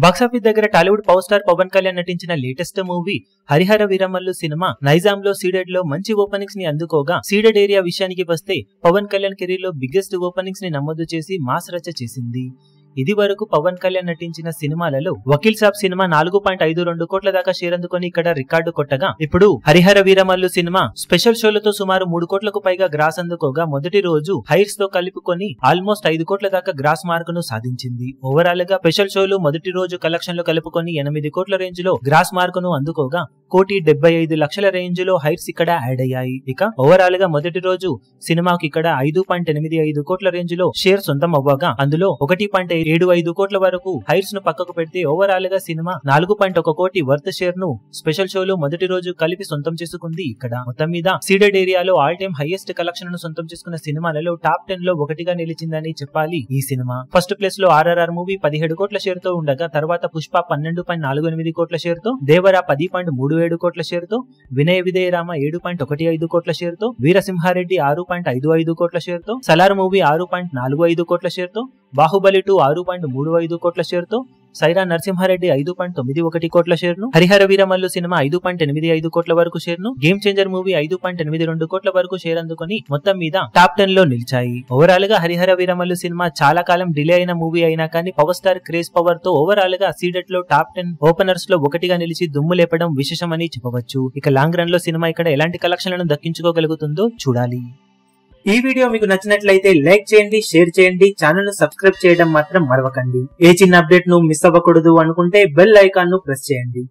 Box office దగ్గర Tollywood power star Pawan Kalyan నటించిన latest movie Harihara Veeramallu cinema Nizam లో సీడెడ్ లో మంచి ఓపెనింగ్స్ ని అందుకోగా సీడెడ్ ఏరియా విషయానికి వస్తే పవన్ కళ్యాణ్ కెరీర్ లో బిగ్గెస్ట్ ఓపెనింగ్స్ ని నమోదు చేసి మాస్ రచ్చ చేసింది. ఇది వరకు పవన్ కళ్యాణ్ నటించిన సినిమాలలో వకీల్ సాబ్ సినిమా 4.52 కోట్ల దాకా షేర్ అందుకొని ఇక్కడ రికార్డు కొట్టగా, ఇప్పుడు హరిహర వీరమల్లు సినిమా స్పెషల్ షోలతో సుమారు 3 కోట్లకు పైగా గ్రాస్ అందుకోగా మొదటి రోజు హైర్స్ తో కలుపుకొని ఆల్మోస్ట్ 5 కోట్ల దాకా గ్రాస్ మార్కును సాధించింది. ఓవరాల్ గా స్పెషల్ షోలు మొదటి రోజు కలెక్షన్లు కలుపుకొని 8 కోట్ల రేంజ్ లో గ్రాస్ మార్కును అందుకోగా 1,75,00,000 రేంజ్ లో హైర్స్ ఇక్కడ యాడ్ అయ్యాయి. ఇక ఓవరాల్ గా మొదటి రోజు సినిమాకి ఇక్కడ 5.85 కోట్ల రేంజ్ లో షేర్ సొంతం అవ్వగా అందులో 1.75 కోట్ల వరకు హైర్స్ ను పక్కకు పెడితే ఓవరాల్ గా సినిమా 4.1 కోటి వర్త్ షేర్ ను స్పెషల్ షోలు మొదటి రోజు కలిపి సొంతం చేసుకుంది. ఇక్కడ మొత్తం మీద సీడెడ్ ఏరియాలో ఆల్ టైమ్ హైయెస్ట్ కలెక్షన్ ను సొంతం చేసుకున్న సినిమాలలో టాప్ 10 లో ఒకటిగా నిలిచిందని చెప్పాలి. ఈ సినిమా ఫస్ట్ ప్లేస్ లో RRR మూవీ 17 కోట్ల షేర్ తో ఉండగా, తర్వాత పుష్ప 12.48 కోట్ల షేర్ తో, దేవర 10.37 కోట్ల షేర్ తో, వినయ విధేయ రామ 7.15 కోట్ల షేర్ తో, వీరసింహారెడ్డి 6.55 కోట్ల షేర్ తో, సలార్ మూవీ 6.45 కోట్ల షేర్ తో, బాహుబలి 2 6.35 కోట్ల షేర్ తో, సైరా నరసింహారెడ్డి 5.91 కోట్ల షేర్ ను, హరిహర వీరమల్లు సినిమా 5.85 కోట్ల వరకు షేర్ ను, గేమ్ చేంజర్ మూవీ 5.82 కోట్ల వరకు షేర్ అందుకొని మొత్తం మీద టాప్ 10 లో నిలిచాయి. ఓవరాల్ గా హరిహర వీరమల్లు సినిమా చాలా కాలం డిలే అయిన మూవీ అయినా కానీ పవర్ స్టార్ క్రేజ్ పవర్ తో ఓవరాల్ గా సీడెట్ లో టాప్ 10 ఓపెనర్స్ లో ఒకటిగా నిలిచి దుమ్ము లేపడం విశేషమని చెప్పవచ్చు. ఇక లాంగ్ రన్ లో సినిమా ఇక్కడ ఎలాంటి కలెక్షన్లను దక్కించుకోగలుగుతుందో చూడాలి. ఈ వీడియో మీకు నచ్చినట్లయితే లైక్ చేయండి, షేర్ చేయండి, ఛానల్ ను సబ్స్క్రైబ్ చేయడం మాత్రం మరవకండి. ఏ చిన్న అప్డేట్ ను మిస్ అవ్వకూడదు అనుకుంటే బెల్ ఐకాన్ ను ప్రెస్ చేయండి.